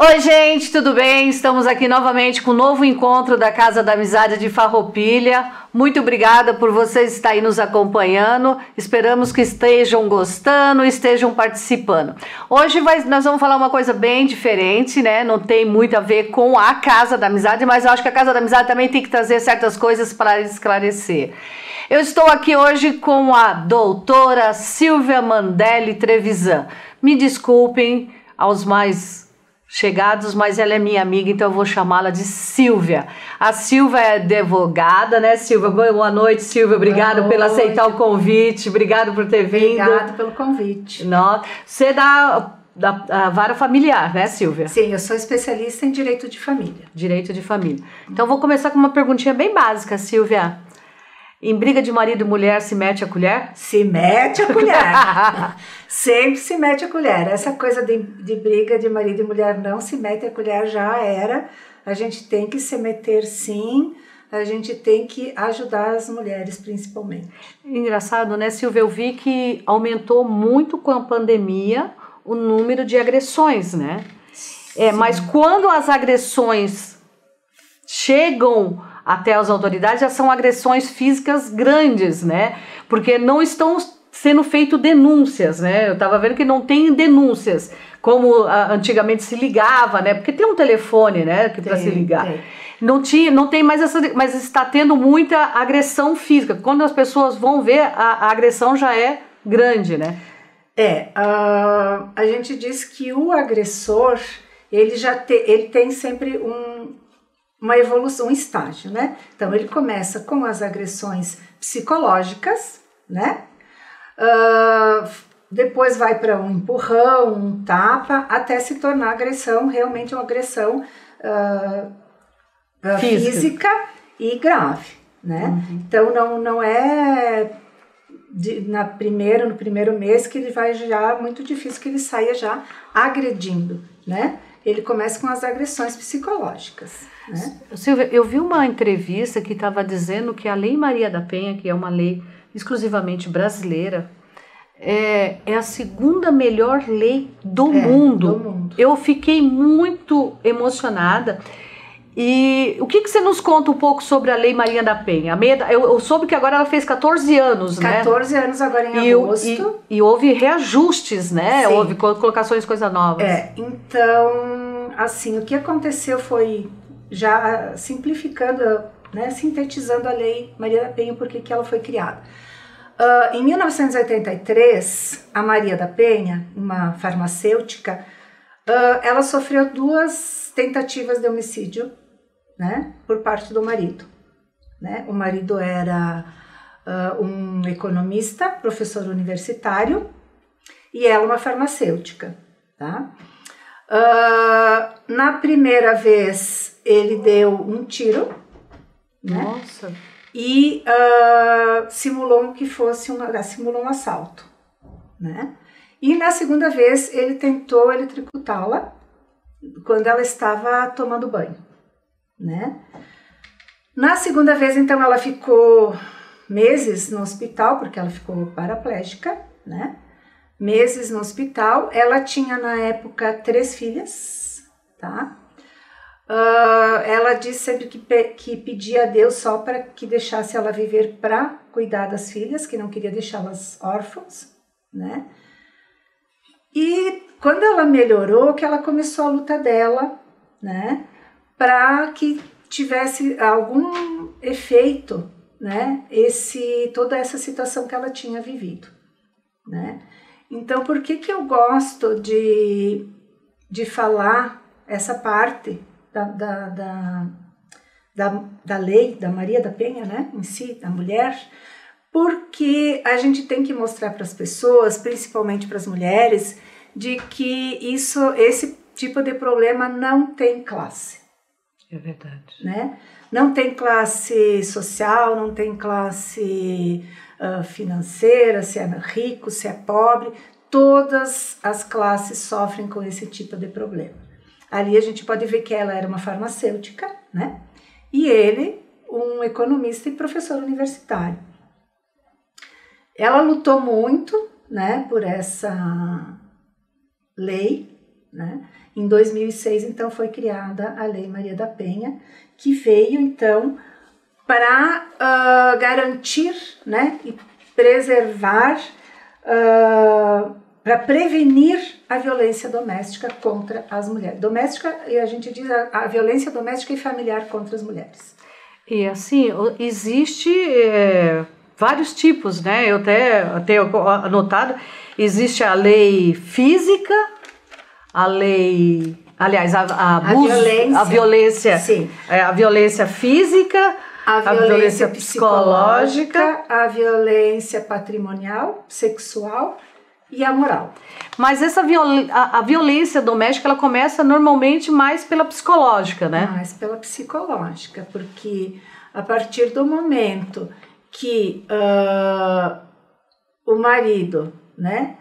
Oi gente, tudo bem? Estamos aqui novamente com um novo encontro da Casa da Amizade de Farroupilha. Muito obrigada por vocês estarem nos acompanhando. Esperamos que estejam gostando, estejam participando. Hoje nós vamos falar uma coisa bem diferente, né? Não tem muito a ver com a Casa da Amizade, mas eu acho que a Casa da Amizade também tem que trazer certas coisas para esclarecer. Eu estou aqui hoje com a doutora Silvia Mandelli Trevisan. Me desculpem aos mais chegados, mas ela é minha amiga, então eu vou chamá-la de Silvia. A Silvia é advogada, né, Silvia? Boa noite, Silvia. Obrigada por aceitar o convite. Obrigada por ter vindo. Obrigada pelo convite. Você é da vara familiar, né, Silvia? Sim, eu sou especialista em direito de família. Direito de família. Então vou começar com uma perguntinha bem básica, Silvia. Em briga de marido e mulher, se mete a colher? Se mete a colher. Sempre se mete a colher. Essa coisa de briga de marido e mulher não se mete a colher, já era. A gente tem que se meter sim. A gente tem que ajudar as mulheres principalmente. Engraçado, né, Silvia? Eu vi que aumentou muito com a pandemia o número de agressões, né? Mas quando as agressões chegam até as autoridades, já são agressões físicas grandes, né? Porque não estão sendo feitas denúncias, né? Eu estava vendo que não tem denúncias, como antigamente se ligava, né? Porque tem um telefone, né? Que para se ligar. Não tem mais essa, mas está tendo muita agressão física. Quando as pessoas vão ver, a agressão já é grande, né? A gente diz que o agressor, ele tem sempre uma evolução, um estágio, né? Então, ele começa com as agressões psicológicas, né? Depois vai para um empurrão, um tapa, até se tornar agressão, realmente uma agressão física e grave, né? Uhum. Então, não é no primeiro mês que ele vai já, muito difícil que ele saia já agredindo, né? Ele começa com as agressões psicológicas, né? Silvia, eu vi uma entrevista que estava dizendo que a Lei Maria da Penha, que é uma lei exclusivamente brasileira, é a segunda melhor lei do mundo. Eu fiquei muito emocionada. E o que você nos conta um pouco sobre a Lei Maria da Penha? Eu soube que agora ela fez 14 anos, né? 14 anos agora em agosto. E houve reajustes, né? Sim. Houve colocações, coisas novas. Então, assim, o que aconteceu foi, já simplificando, né, sintetizando a Lei Maria da Penha, porque que ela foi criada. Em 1983, a Maria da Penha, uma farmacêutica, ela sofreu 2 tentativas de homicídio, né, por parte do marido, né? O marido era um economista, professor universitário, e ela uma farmacêutica, tá? Na primeira vez ele deu um tiro, né? Nossa. E simulou que fosse simulou um assalto, né? E na segunda vez ele tentou eletrocutá-la quando ela estava tomando banho, né? Na segunda vez, então, ela ficou meses no hospital, porque ela ficou paraplégica, né? Meses no hospital. Ela tinha, na época, 3 filhas, tá? Ela disse sempre que pedia a Deus só para que deixasse ela viver para cuidar das filhas, que não queria deixá-las órfãs, né? E quando ela melhorou, que ela começou a luta dela, né, para que tivesse algum efeito, né, toda essa situação que ela tinha vivido, né? Então, por que eu gosto de falar essa parte da lei da Maria da Penha, né, em si, da mulher? Porque a gente tem que mostrar para as pessoas, principalmente para as mulheres, de que esse tipo de problema não tem classe. É verdade. Né? Não tem classe social, não tem classe financeira, se é rico, se é pobre. Todas as classes sofrem com esse tipo de problema. Ali a gente pode ver que ela era uma farmacêutica, né? E ele, um economista e professor universitário. Ela lutou muito, né, por essa lei, né? Em 2006, então, foi criada a Lei Maria da Penha, que veio, então, para garantir, né, e preservar, para prevenir a violência doméstica contra as mulheres. Doméstica, e a gente diz a violência doméstica e familiar contra as mulheres. E assim, existe vários tipos, né? Eu até tenho anotado, existe a lei física, a lei, aliás, a violência, sim. A violência física, a violência psicológica, a violência patrimonial, sexual e a moral. Mas essa a violência doméstica, ela começa normalmente mais pela psicológica, né? Mais pela psicológica, porque a partir do momento que o marido, né,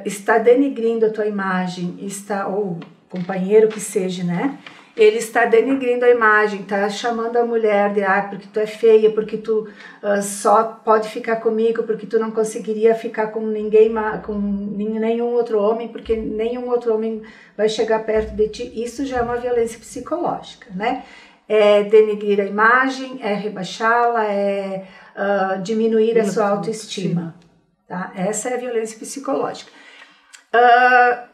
está denigrindo a tua imagem, ou o companheiro que seja, né, ele está denigrindo a imagem, está chamando a mulher de porque tu é feia, porque tu só pode ficar comigo, porque tu não conseguiria ficar com ninguém, com nenhum outro homem, porque nenhum outro homem vai chegar perto de ti. Isso já é uma violência psicológica, né? É denigrir a imagem, é rebaixá-la, é diminuir a sua autoestima. Tá? Essa é a violência psicológica.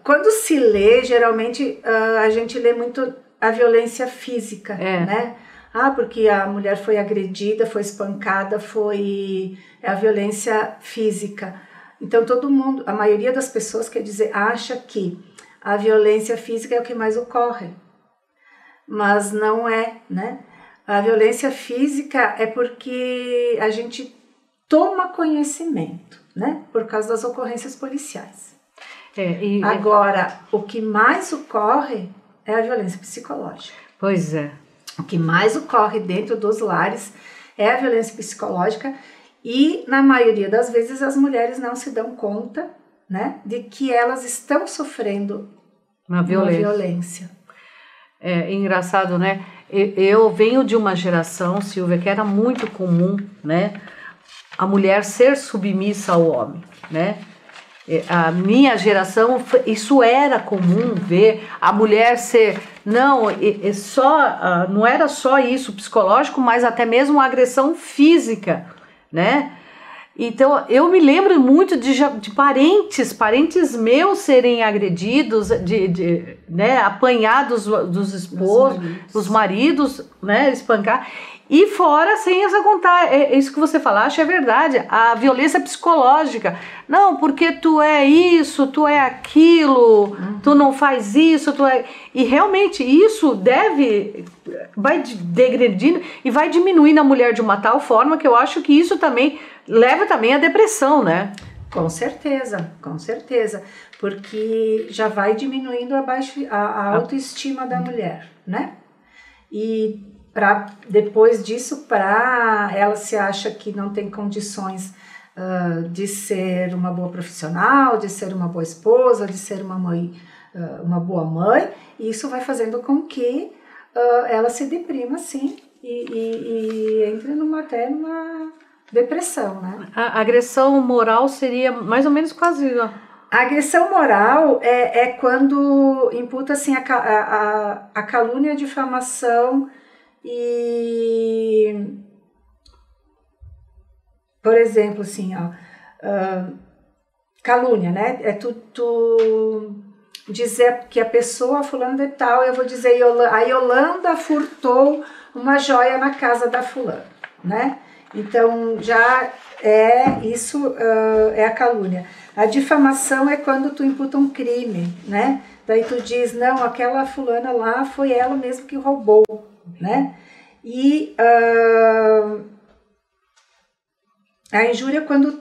Quando se lê, geralmente a gente lê muito a violência física, né? Porque a mulher foi agredida, foi espancada, foi a violência física. Então todo mundo, a maioria das pessoas, quer dizer, acha que a violência física é o que mais ocorre, mas não é, né? A violência física é porque a gente toma conhecimento, né? Por causa das ocorrências policiais. Agora, o que mais ocorre é a violência psicológica. Pois é. O que mais ocorre dentro dos lares é a violência psicológica e, na maioria das vezes, as mulheres não se dão conta, né, de que elas estão sofrendo uma violência. É engraçado, né? Eu venho de uma geração, Silvia, que era muito comum, né, a mulher ser submissa ao homem, né? A minha geração, isso era comum ver a mulher ser, não era só isso psicológico, mas até mesmo agressão física, né? Então eu me lembro muito de parentes meus serem agredidos, né, apanhados dos esposos, dos maridos, né, espancar. E fora, sem essa contar, isso que você falaste é verdade, a violência psicológica. Não, porque tu é isso, tu é aquilo, tu não faz isso, tu é... E realmente isso vai degredindo e vai diminuindo a mulher de uma tal forma que eu acho que isso também leva também à depressão, né? Com certeza, porque já vai diminuindo a autoestima da mulher, né? E depois disso, ela se acha que não tem condições de ser uma boa profissional, de ser uma boa esposa, de ser uma mãe, uma boa mãe, e isso vai fazendo com que ela se deprima, sim, e entre numa depressão, né? A agressão moral seria mais ou menos quase... A agressão moral é quando imputa assim, a calúnia, a difamação e, por exemplo, assim, calúnia, né? É tu dizer que a pessoa fulano de tal, eu vou dizer, a Yolanda furtou uma joia na casa da fulana, né? Então, já isso é a calúnia. A difamação é quando tu imputa um crime, né? Daí tu diz, não, aquela fulana lá foi ela mesmo que roubou, né? E a injúria é quando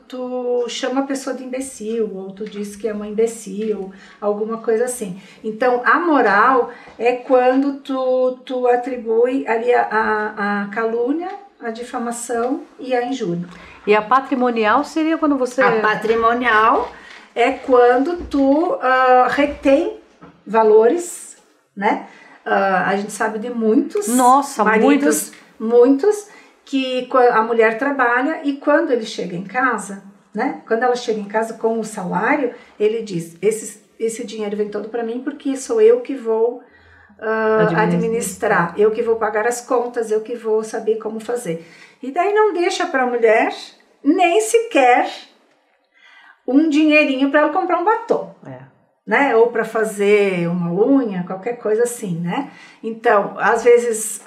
tu chama a pessoa de imbecil, ou tu diz que é uma imbecil, alguma coisa assim. Então, a moral é quando tu atribui ali a calúnia, a difamação e a injúria. E a patrimonial seria quando você... A patrimonial é quando tu retém valores, né? A gente sabe de muitos maridos, muitos, que a mulher trabalha e quando ele chega em casa, né? Quando ela chega em casa com o salário, ele diz, esse dinheiro vem todo para mim porque sou eu que vou administrar, eu que vou pagar as contas, eu que vou saber como fazer. E daí não deixa para a mulher nem sequer um dinheirinho para ela comprar um batom. Né? Ou para fazer uma unha, qualquer coisa assim, né? Então,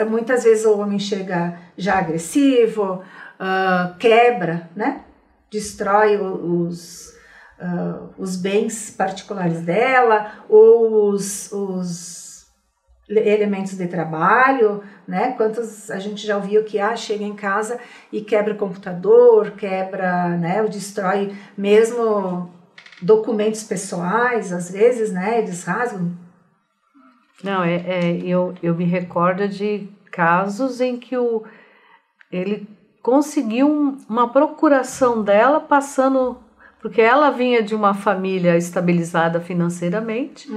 muitas vezes o homem chega já agressivo, quebra, né? Destrói os bens particulares dela, ou os elementos de trabalho, né? Quantos a gente já ouviu que chega em casa e quebra o computador, quebra, né? Ou destrói mesmo documentos pessoais, às vezes, né, eles rasgam. Não, eu me recordo de casos em que ele conseguiu uma procuração dela passando, porque ela vinha de uma família estabilizada financeiramente,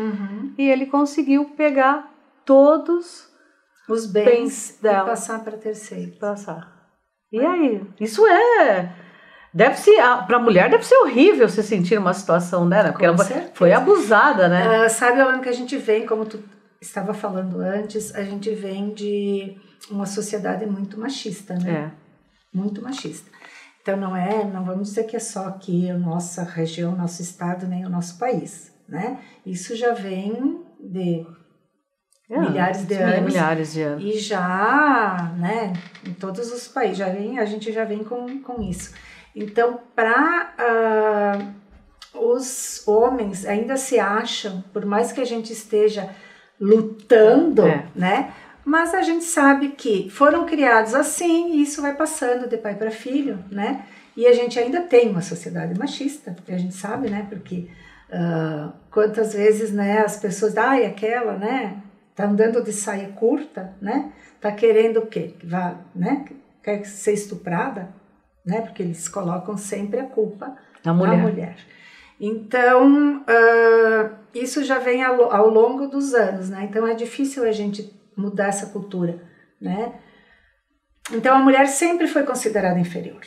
e ele conseguiu pegar todos os bens dela e passar para terceiros. E aí, isso para a mulher deve ser horrível se sentir numa situação dela, porque ela foi abusada, né? Sabe, Alana, que a gente vem, como tu estava falando antes, a gente vem de uma sociedade muito machista, né? Muito machista. Então não vamos dizer que é só aqui a nossa região, nosso estado, nem o nosso país, né? Isso já vem de milhares de anos. E já, né, em todos os países, a gente já vem com isso. Então, os homens ainda se acham, por mais que a gente esteja lutando, né? Mas a gente sabe que foram criados assim e isso vai passando de pai para filho, né? E a gente ainda tem uma sociedade machista, a gente sabe, né? Porque quantas vezes, né, as pessoas, aquela, né? Tá andando de saia curta, né? Tá querendo o quê? Né? Quer ser estuprada? Né? Porque eles colocam sempre a culpa na mulher. Então, isso já vem ao longo dos anos, né? Então, é difícil a gente mudar essa cultura, né? Então, a mulher sempre foi considerada inferior.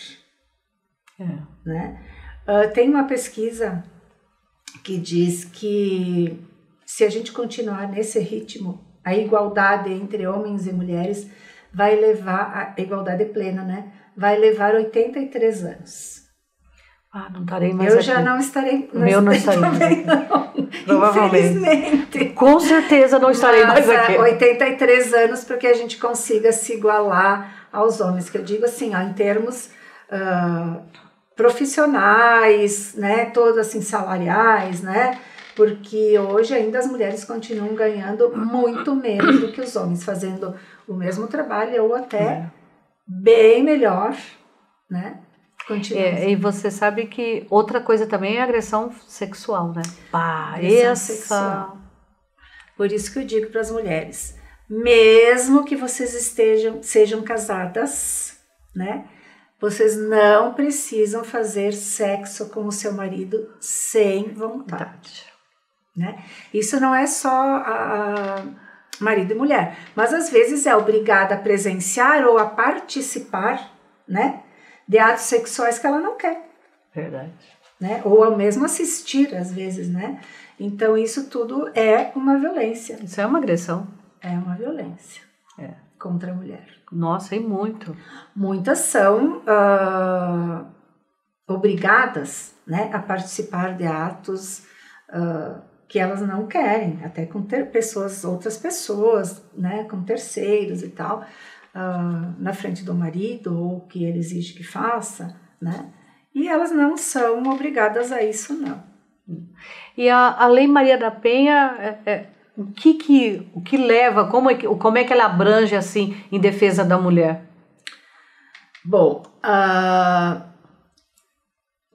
Né? Tem uma pesquisa que diz que se a gente continuar nesse ritmo, a igualdade entre homens e mulheres vai levar, a igualdade plena, né? Vai levar 83 anos. Não estarei mais Eu aqui. Já não estarei. O meu não estarei também não. Provavelmente. Infelizmente. Com certeza não estarei mais aqui. 83 anos para que a gente consiga se igualar aos homens. Que eu digo assim, em termos profissionais, né? Todos assim, salariais, né? Porque hoje ainda as mulheres continuam ganhando muito menos do que os homens, fazendo o mesmo trabalho ou até bem melhor, né? E você sabe que outra coisa também é a agressão sexual, né? Sexual. Por isso que eu digo para as mulheres, mesmo que vocês sejam casadas, né? Vocês não precisam fazer sexo com o seu marido sem vontade. Né? Isso não é só marido e mulher, mas às vezes é obrigada a presenciar ou a participar, né, de atos sexuais que ela não quer. Verdade. Né? Ou ao mesmo assistir, às vezes, né? Então isso tudo é uma violência. Isso é uma agressão. É uma violência contra a mulher. Nossa, e muito. Muitas são obrigadas, né, a participar de atos que elas não querem, até com outras pessoas, né, com terceiros e tal, na frente do marido, ou que ele exige que faça, né, e elas não são obrigadas a isso, não. E a Lei Maria da Penha, o que leva, como é que ela abrange, assim, em defesa da mulher? Bom,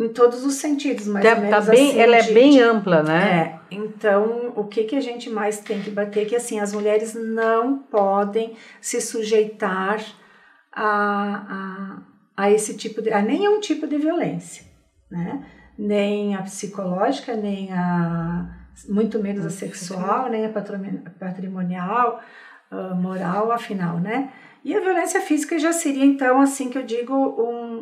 em todos os sentidos, mais ou menos assim. Ela é bem ampla, né? Então, o que a gente mais tem que bater é que, assim, as mulheres não podem se sujeitar a esse tipo a nenhum tipo de violência, né? Nem a psicológica, nem muito menos a sexual, nem a patrimonial, moral, afinal, né? E a violência física já seria, então, assim que eu digo,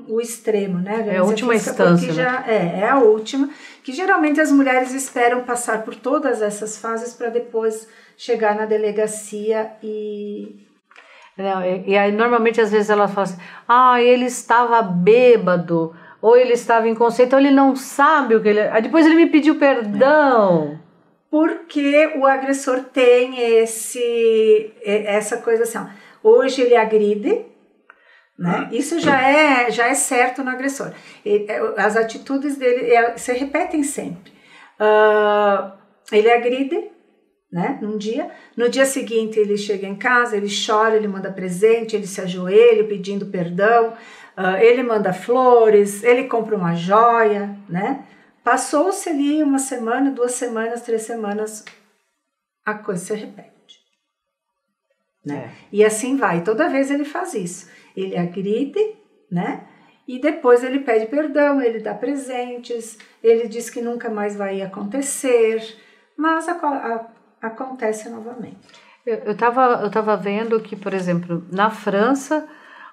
o extremo, né? É a última instância, já, né? É a última, que geralmente as mulheres esperam passar por todas essas fases para depois chegar na delegacia e... Não, e aí, normalmente, às vezes, ela fala assim, ele estava bêbado, ou ele estava inconsciente, ou ele não sabe o que ele... Aí depois ele me pediu perdão. Porque o agressor tem essa coisa assim, ó, hoje ele agride, né? Isso já é certo no agressor. As atitudes dele se repetem sempre. Ele agride, né? No dia seguinte ele chega em casa, ele chora, ele manda presente, ele se ajoelha pedindo perdão, ele manda flores, ele compra uma joia, né? Passou-se ali 1 semana, 2 semanas, 3 semanas, a coisa se repete. Né? E assim vai, toda vez ele faz isso. Ele agride, né? E depois ele pede perdão, ele dá presentes, ele diz que nunca mais vai acontecer, mas acontece novamente. Eu tava vendo que, por exemplo, na França,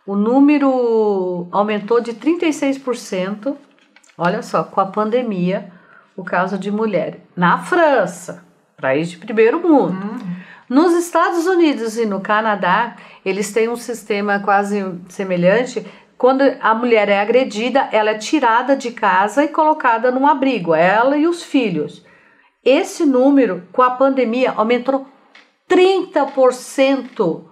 o número aumentou de 36%. Olha só, com a pandemia, o caso de mulher. Na França, país de primeiro mundo. Nos Estados Unidos e no Canadá, eles têm um sistema quase semelhante. Quando a mulher é agredida, ela é tirada de casa e colocada num abrigo, ela e os filhos. Esse número, com a pandemia, aumentou 30%.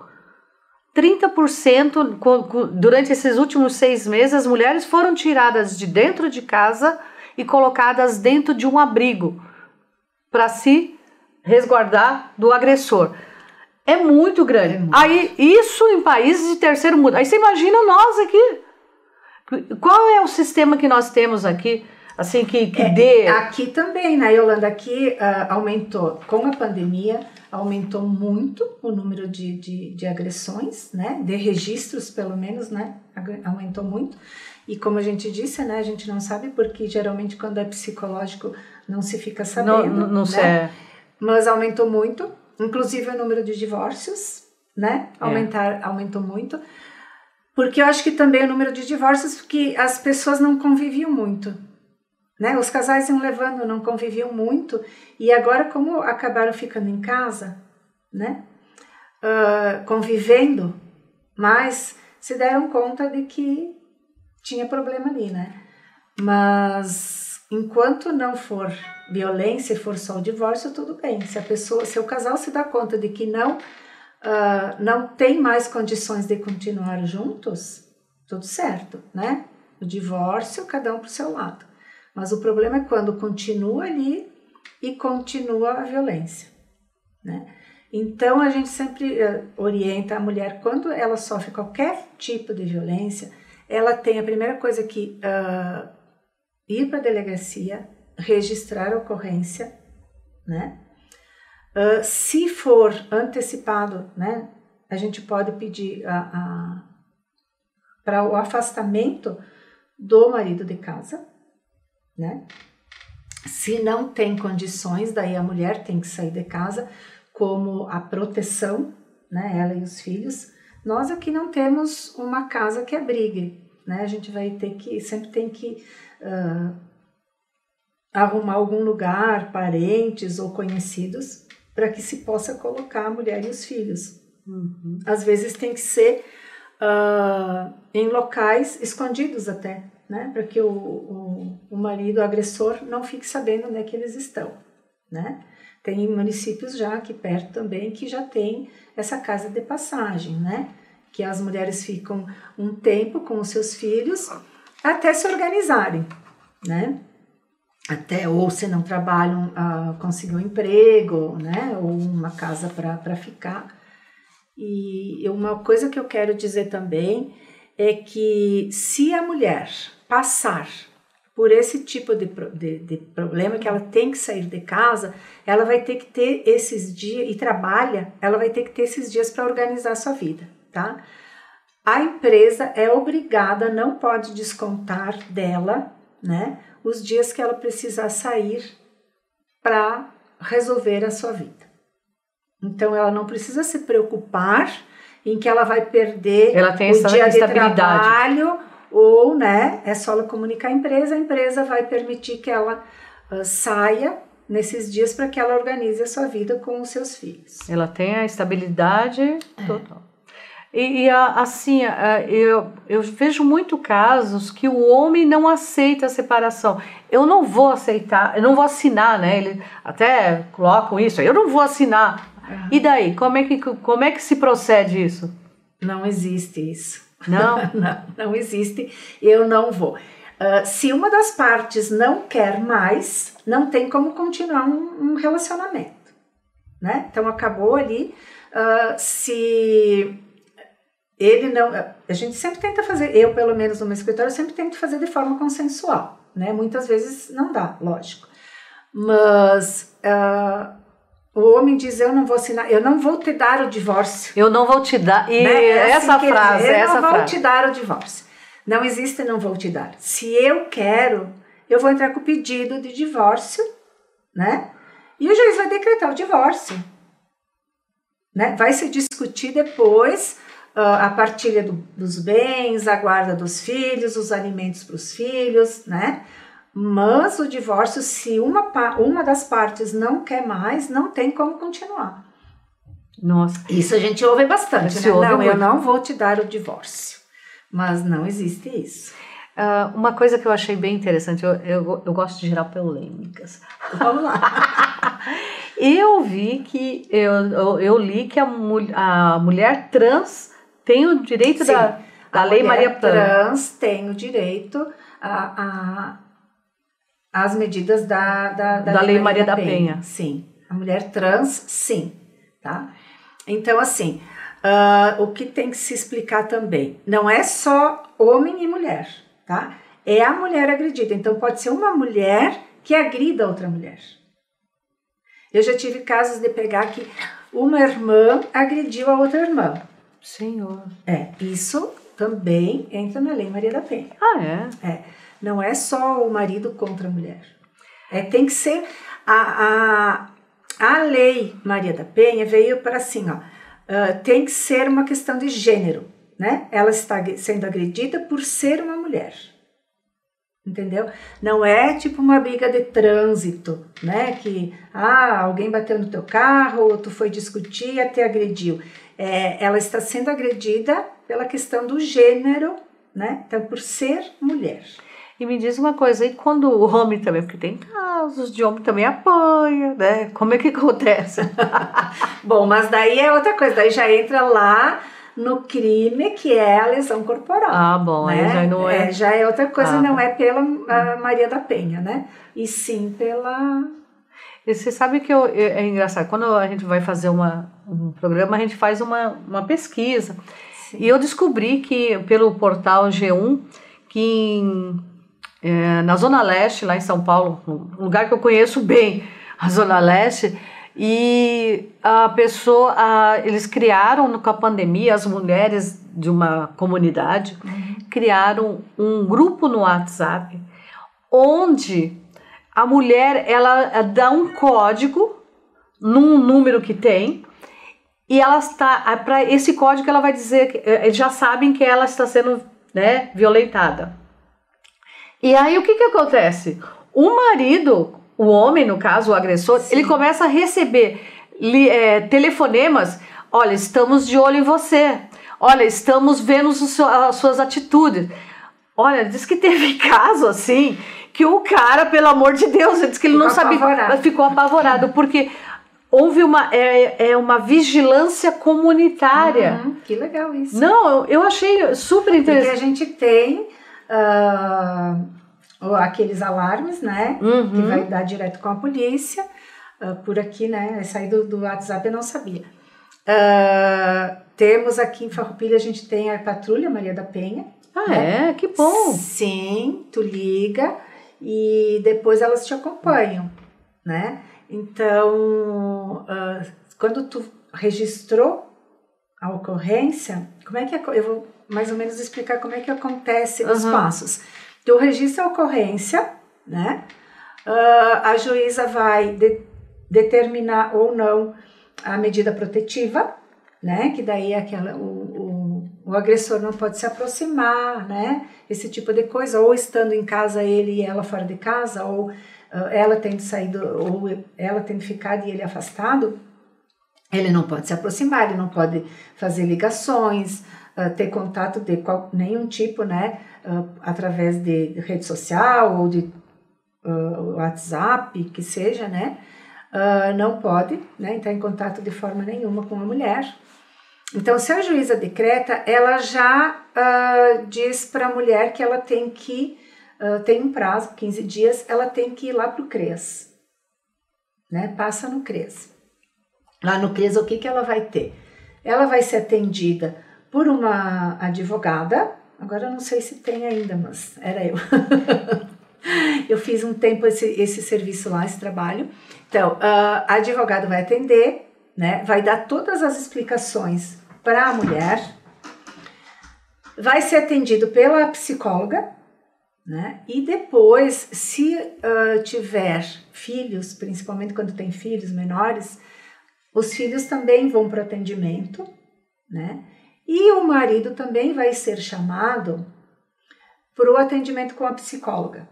30% durante esses últimos 6 meses, as mulheres foram tiradas de dentro de casa e colocadas dentro de um abrigo para se resguardar do agressor. É muito grande. Aí, isso em países de terceiro mundo. Aí você imagina nós aqui. Qual é o sistema que nós temos aqui? Assim, que dê... Aqui também, na Yolanda, aqui aumentou, com a pandemia, aumentou muito o número de agressões, né? De registros, pelo menos, né? Aumentou muito. E como a gente disse, né? A gente não sabe, porque geralmente quando é psicológico não se fica sabendo. Não sei. Né? Mas aumentou muito, inclusive o número de divórcios, né? Aumentou muito. Porque eu acho que também o número de divórcios, porque as pessoas não conviviam muito. Né? Os casais iam levando, não conviviam muito, e agora, como acabaram ficando em casa, né? Convivendo, mas se deram conta de que tinha problema ali, né? Mas enquanto não for violência, for só o divórcio, tudo bem. Se o casal se dá conta de que não tem mais condições de continuar juntos, tudo certo, né? O divórcio, cada um pro seu lado. Mas o problema é quando continua ali e continua a violência, né? Então, a gente sempre orienta a mulher, quando ela sofre qualquer tipo de violência, ela tem a primeira coisa que ir para a delegacia, registrar a ocorrência, né? Se for antecipado, né, a gente pode pedir para o afastamento do marido de casa, né? Se não tem condições, daí a mulher tem que sair de casa, como a proteção, né? Ela e os filhos. Nós aqui não temos uma casa que abrigue, né? A gente vai ter que, sempre tem que arrumar algum lugar, parentes ou conhecidos, para que se possa colocar a mulher e os filhos. Uhum. Às vezes tem que ser em locais escondidos até, né? Para que o marido, o agressor, não fique sabendo onde é que eles estão, né? Tem municípios já aqui perto também que já tem essa casa de passagem, né? Que as mulheres ficam um tempo com os seus filhos até se organizarem, né? Até, ou se não trabalham, conseguir um emprego, né? Ou uma casa para ficar. E uma coisa que eu quero dizer também é que se a mulher passar por esse tipo de problema, que ela tem que sair de casa, ela vai ter que ter esses dias, e trabalha, ela vai ter que ter esses dias para organizar a sua vida, tá? A empresa é obrigada, não pode descontar dela, né, os dias que ela precisar sair para resolver a sua vida. Então, ela não precisa se preocupar em que ela vai perder ela tem o dia de estabilidade. trabalho, ou, né, é só ela comunicar a empresa vai permitir que ela saia nesses dias para que ela organize a sua vida com os seus filhos. Ela tem a estabilidade total. Eu vejo muito casos que o homem não aceita a separação. Eu não vou aceitar, eu não vou assinar, né? Eles até colocam isso, eu não vou assinar. E daí, como é que se procede isso? Não existe isso. Não? não existe, eu não vou. Se uma das partes não quer mais, não tem como continuar um relacionamento, né? Então acabou ali. Se ele não... A gente sempre tenta fazer, eu pelo menos no meu escritório, sempre tento fazer de forma consensual, né? Muitas vezes não dá, lógico. Mas o homem diz, eu não vou assinar, eu não vou te dar o divórcio. Eu não vou te dar... E né? essa frase, eu não vou te dar o divórcio. Não existe não vou te dar. Se eu quero, eu vou entrar com o pedido de divórcio, né? E o juiz vai decretar o divórcio, né? Vai se discutir depois a partilha dos bens, a guarda dos filhos, os alimentos para os filhos, né? Mas o divórcio, se uma das partes não quer mais, não tem como continuar. Nossa. Isso a gente ouve bastante, né? Não, eu não vou te dar o divórcio. Mas não existe isso. Uma coisa que eu achei bem interessante, eu gosto de gerar polêmicas. Vamos lá. Eu li que a mulher trans tem o direito da Lei Maria da Penha. A trans tem o direito às medidas da Lei Maria da Penha. Sim, a mulher trans, sim. Tá? Então, assim... o que tem que se explicar também, não é só homem e mulher, tá? É a mulher agredida, então pode ser uma mulher que agrida outra mulher. Eu já tive casos de pegar que uma irmã agrediu a outra irmã. Senhor. Isso também entra na Lei Maria da Penha. Não é só o marido contra a mulher. Tem que ser a Lei Maria da Penha veio para assim, tem que ser uma questão de gênero, né? Ela está sendo agredida por ser uma mulher, entendeu? Não é tipo uma briga de trânsito, né? Que alguém bateu no teu carro, ou tu foi discutir e até agrediu. Ela está sendo agredida pela questão do gênero, né? Então, por ser mulher. E me diz uma coisa, e quando o homem também, porque tem casos de homem também apanha, né? Como é que acontece? Bom, mas daí é outra coisa, daí já entra lá no crime que é a lesão corporal. Bom, né? aí já não é... já é outra coisa, não é pela Maria da Penha, né? E sim pela... E você sabe que é engraçado, quando a gente vai fazer um programa, a gente faz uma pesquisa. Sim. E eu descobri que pelo portal G1, que na Zona Leste, lá em São Paulo, um lugar que eu conheço bem, a Zona Leste, e eles criaram com a pandemia, as mulheres de uma comunidade, criaram um grupo no WhatsApp, onde a mulher, ela dá um código num número que tem, e ela está, para esse código ela vai dizer, eles já sabem que ela está sendo, né, violentada. E aí o que acontece? O marido, o homem no caso, o agressor, sim, ele começa a receber telefonemas, olha, estamos de olho em você, olha, estamos vendo as suas atitudes. Olha, diz que teve caso assim, que o cara, pelo amor de Deus, ele disse que ele não sabia, ficou apavorado, porque houve uma vigilância comunitária. Que legal isso. Não, eu achei super interessante. Porque a gente tem aqueles alarmes, né, que vai dar direto com a polícia, por aqui, né, sair do WhatsApp eu não sabia. Temos aqui em Farroupilha, a gente tem a Patrulha Maria da Penha. Né? Que bom. Sim, tu liga e depois elas te acompanham, né? Então, quando tu registrou a ocorrência, como é que eu vou mais ou menos explicar como é que acontece os passos. Tu registra a ocorrência, né? A juíza vai determinar ou não a medida protetiva, né? Que daí o agressor não pode se aproximar, né? Esse tipo de coisa, ou estando em casa ele e ela fora de casa, ou ela tendo saído, ou ela tendo ficado e ele afastado, ele não pode se aproximar, ele não pode fazer ligações, ter contato de nenhum tipo, né? Através de rede social ou de WhatsApp, que seja, né? Não pode, né, entrar em contato de forma nenhuma com a mulher. Então, se a juíza decreta, ela já diz para a mulher que ela tem que, tem um prazo, 15 dias, ela tem que ir lá para o CREAS, né, passa no CREAS. Lá no CREAS, o que ela vai ter? Ela vai ser atendida por uma advogada, agora eu não sei se tem ainda, mas era eu. Eu fiz um tempo esse serviço lá, esse trabalho. Então, a advogada vai atender, né, vai dar todas as explicações para a mulher, vai ser atendido pela psicóloga, né, e depois, se tiver filhos, principalmente quando tem filhos menores, os filhos também vão para o atendimento, né, e o marido também vai ser chamado para o atendimento com a psicóloga.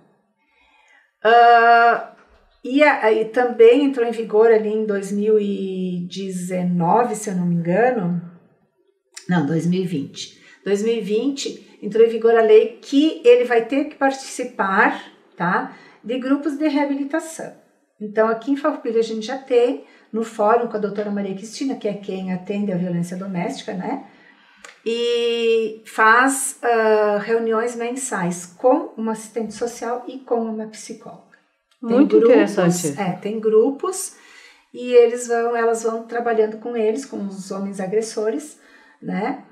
E aí também entrou em vigor ali em 2019, se eu não me engano, não, 2020. 2020 entrou em vigor a lei que ele vai ter que participar, tá, de grupos de reabilitação. Então aqui em Farroupilha a gente já tem no fórum com a doutora Maria Cristina, que é quem atende a violência doméstica, né, e faz reuniões mensais com uma assistente social e com uma psicóloga. Muito interessante. Tem grupos e elas vão trabalhando com eles, com os homens agressores, né?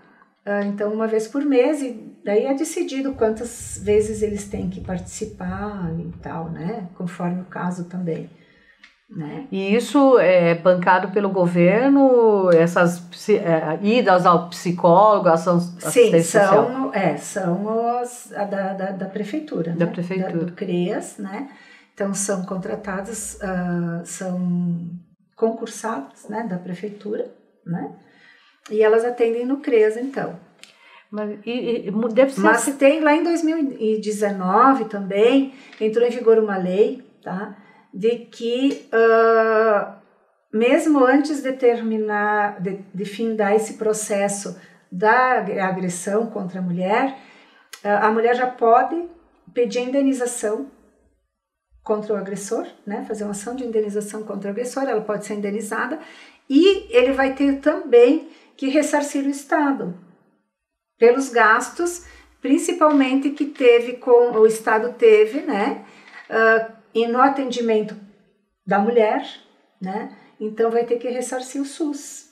Então, uma vez por mês, e daí é decidido quantas vezes eles têm que participar e tal, né? Conforme o caso também. Né? E isso é bancado pelo governo, essas idas ao psicólogo, assistência social? Sim, são as da prefeitura, da né? prefeitura. Do CREAS, né? Então são contratadas, são concursadas, né, da prefeitura, né? E elas atendem no CREAS, então. Mas tem lá em 2019 também, entrou em vigor uma lei, tá? De que mesmo antes de terminar, de findar esse processo da agressão contra a mulher já pode pedir indenização contra o agressor, né? Fazer uma ação de indenização contra o agressor, ela pode ser indenizada e ele vai ter também que ressarcir o Estado pelos gastos, principalmente que o Estado teve, né? E no atendimento da mulher, né? Então vai ter que ressarcir o SUS.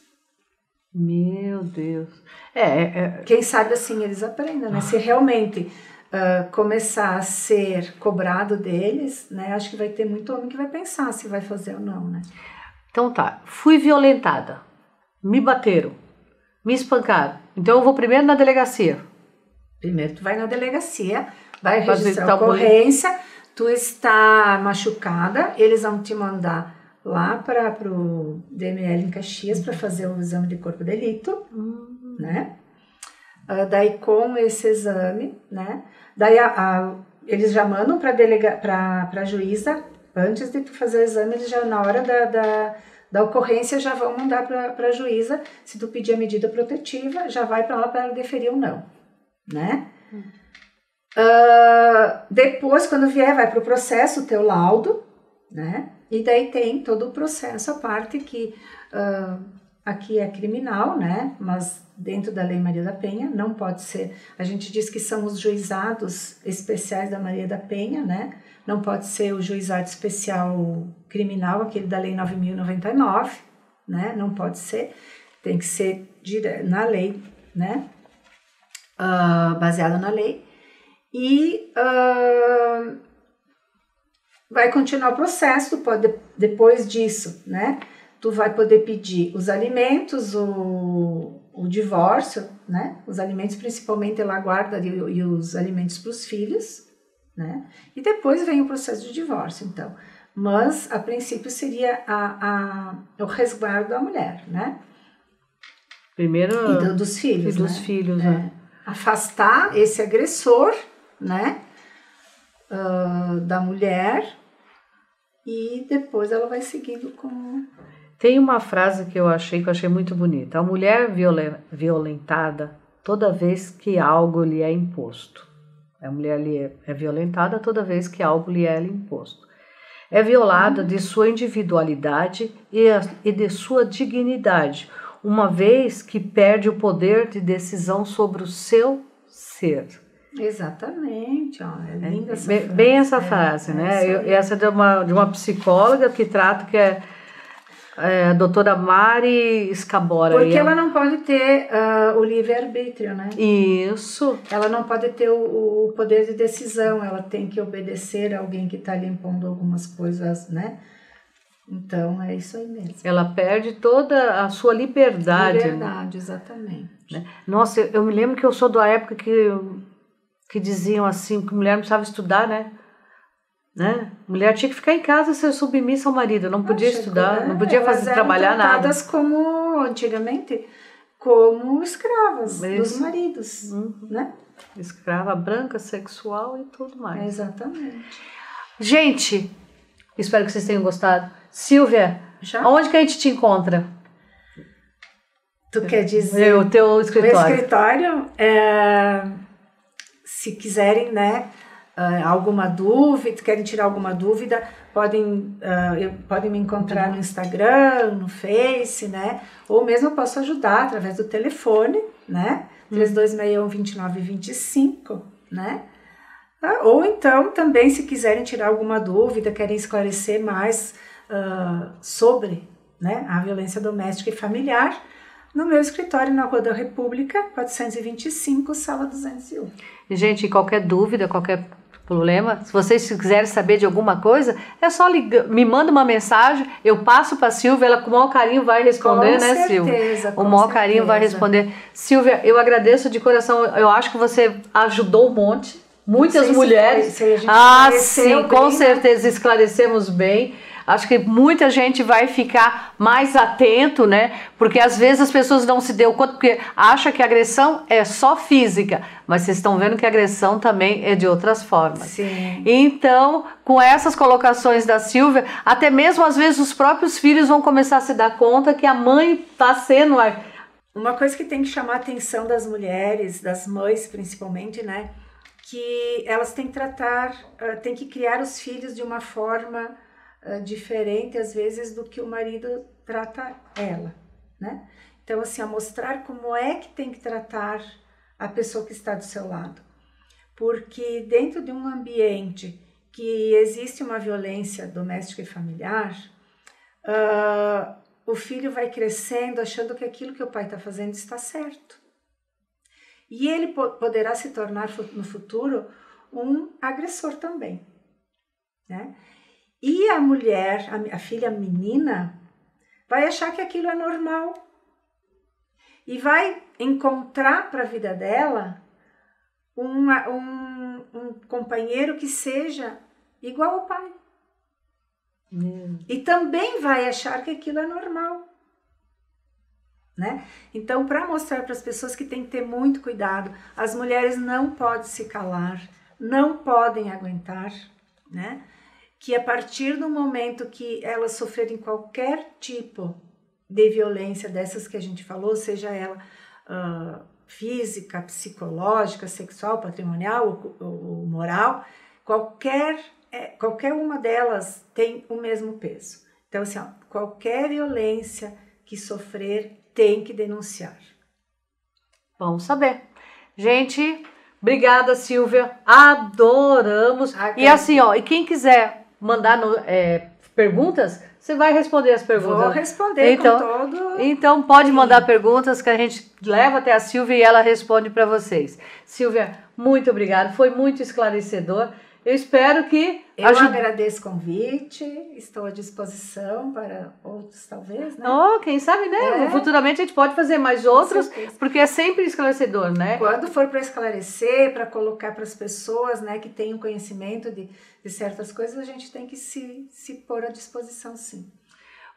Meu Deus. Quem sabe assim eles aprendem, né? Se realmente começar a ser cobrado deles, né? Acho que vai ter muito homem que vai pensar se vai fazer ou não, né? Então tá, fui violentada, me bateram, me espancaram. Então eu vou primeiro na delegacia. Primeiro tu vai na delegacia, vai registrar a ocorrência, tu está machucada, eles vão te mandar lá para o DML em Caxias para fazer o exame de corpo de delito, né? Daí com esse exame, né? Daí eles já mandam para a juíza, antes de tu fazer o exame, eles já na hora da ocorrência já vão mandar para a juíza, se tu pedir a medida protetiva, já vai para lá para ela deferir ou não, né? Depois, quando vier, vai para o processo, o teu laudo, né? E daí tem todo o processo, a parte que aqui é criminal, né? Mas dentro da Lei Maria da Penha, não pode ser, a gente diz que são os juizados especiais da Maria da Penha, né? Não pode ser o juizado especial criminal, aquele da Lei 9.099, né? Não pode ser, tem que ser na lei, né? Baseado na lei. E vai continuar o processo, depois disso, né? Tu vai poder pedir os alimentos, o divórcio, né? Os alimentos, principalmente ela guarda e os alimentos para os filhos, né? E depois vem o processo de divórcio, então. Mas, a princípio, seria o resguardo da mulher, né? Primeiro, dos filhos, e dos filhos, né? Afastar esse agressor, né, da mulher, e depois ela vai seguindo com... Tem uma frase que eu achei muito bonita. A mulher violentada toda vez que algo lhe é imposto. A mulher é violentada toda vez que algo lhe é imposto. É violada de sua individualidade e de sua dignidade, uma vez que perde o poder de decisão sobre o seu ser. Exatamente, ó, é linda essa frase. Bem essa frase, né? Essa é de uma psicóloga que trata, que é a doutora Mari Scabora. Porque ela não pode ter o livre-arbítrio, né? Isso. Ela não pode ter o poder de decisão, ela tem que obedecer a alguém que está lhe impondo algumas coisas, né? Então, é isso aí mesmo. Ela perde toda a sua liberdade. Liberdade, exatamente. Né? Nossa, eu me lembro que eu sou da época que diziam assim, que mulher não precisava estudar, né? Mulher tinha que ficar em casa e ser submissa ao marido, não podia estudar, não podia trabalhar nada. Elas eram como, antigamente, como escravas dos maridos, né? Escrava branca, sexual e tudo mais. Exatamente. Gente, espero que vocês tenham gostado. Silvia, onde que a gente te encontra? Tu quer dizer? O teu escritório. O escritório, se quiserem, né, alguma dúvida, querem tirar alguma dúvida, podem me encontrar no Instagram, no Face, né? Ou mesmo eu posso ajudar através do telefone, né? 3261-2925, né? Ou então, também, se quiserem tirar alguma dúvida, querem esclarecer mais sobre, né, a violência doméstica e familiar, no meu escritório na Rua da República, 425, sala 201. Gente, qualquer dúvida, qualquer problema, se vocês quiserem saber de alguma coisa, é só ligar, me manda uma mensagem, eu passo para a Silvia, ela com o maior carinho vai responder, com né, certeza, Silvia? O maior carinho vai responder. Silvia, eu agradeço de coração, eu acho que você ajudou um monte, muitas mulheres. Sim, com certeza esclarecemos bem. Acho que muita gente vai ficar mais atento, né? Porque às vezes as pessoas não se dão conta, porque acham que a agressão é só física, mas vocês estão vendo que a agressão também é de outras formas. Sim. Então, com essas colocações da Silvia, até mesmo às vezes os próprios filhos vão começar a se dar conta que a mãe está sendo... Uma coisa que tem que chamar a atenção das mulheres, das mães principalmente, né? Que elas têm que tratar, têm que criar os filhos de uma forma diferente, às vezes, do que o marido trata ela, né? Então, assim, a mostrar como é que tem que tratar a pessoa que está do seu lado. Porque dentro de um ambiente que existe uma violência doméstica e familiar, o filho vai crescendo achando que aquilo que o pai está fazendo está certo. E ele poderá se tornar no futuro um agressor também, né? E a mulher, a filha menina, vai achar que aquilo é normal e vai encontrar para a vida dela um companheiro que seja igual ao pai. E também vai achar que aquilo é normal, né? Então, para mostrar para as pessoas que tem que ter muito cuidado, as mulheres não podem se calar, não podem aguentar, né? Que a partir do momento que elas sofrerem qualquer tipo de violência dessas que a gente falou, seja ela física, psicológica, sexual, patrimonial ou moral, qualquer uma delas tem o mesmo peso. Então, assim, qualquer violência que sofrer tem que denunciar. Vamos saber. Gente, obrigada, Silvia. Adoramos. E assim, e quem quiser mandar perguntas, você vai responder as perguntas. Vou responder com todo... Então, pode mandar perguntas que a gente leva até a Silvia e ela responde para vocês. Silvia, muito obrigada. Foi muito esclarecedor. Eu espero que... Eu agradeço o convite, estou à disposição para outros, talvez, né? Quem sabe, né? Futuramente a gente pode fazer mais outros, porque é sempre esclarecedor, né? Quando for para esclarecer, para colocar para as pessoas, né, que tenham conhecimento de certas coisas, a gente tem que se pôr à disposição, sim.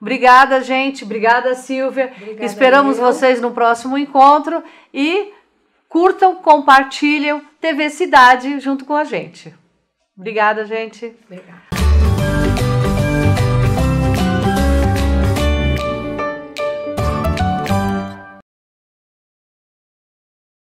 Obrigada, gente. Obrigada, Silvia. Obrigada, Esperamos vocês no próximo encontro e curtam, compartilhem TV Cidade junto com a gente. Obrigada, gente. Obrigada.